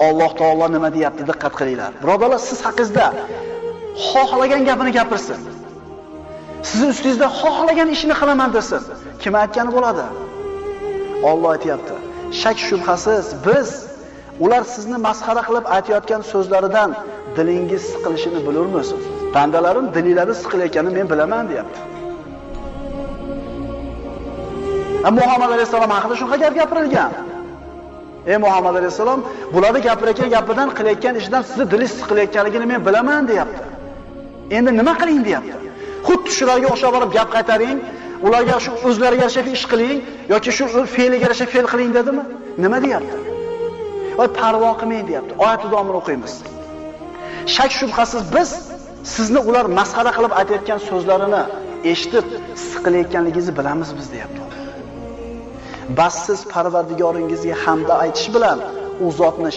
Alloh taolo nima deyapti? Diqqat qilinglar. Birodarlar, siz haqingizda xohlagan gapini gapirsin. Sizning ustingizda xohlagan ishini qilaman desin. Kim aytgani bo'ladi? Alloh aytayapti. Shak shubhasiz biz ular sizni masxara qilib aytayotgan so'zlaridan dilingiz siqilishini bilurmiz. Bandalarim dillari siqilayotganini men bilaman, deyapti. Muhammad alayhisalom haqida shunaqa gap gapirilgan. Ey Muhammad alayhisalom, bularni gapirayotgan gapidan qilayotgan ishidan sizni dilingiz siqilayotganligini men bilaman, deyapti. Endi nima qiling, deyapti. Xuddi shularga o'xshab borib gap qaytaring, ularga shu o'zlariga yarasha ish qiling yoki shu fe'liga yarasha fe'l qiling dedimi? Nima deyapti? Voy parvo qilmang, deyapti. Oyat davomini o'qiymiz. Shak shubhasiz biz sizni ular masxara qilib aytayotgan so'zlarini eshitib siqilayotganligingizni bilamiz biz, deyapti. Bas siz Parvardigoringizga hamda aytish bilan u zotni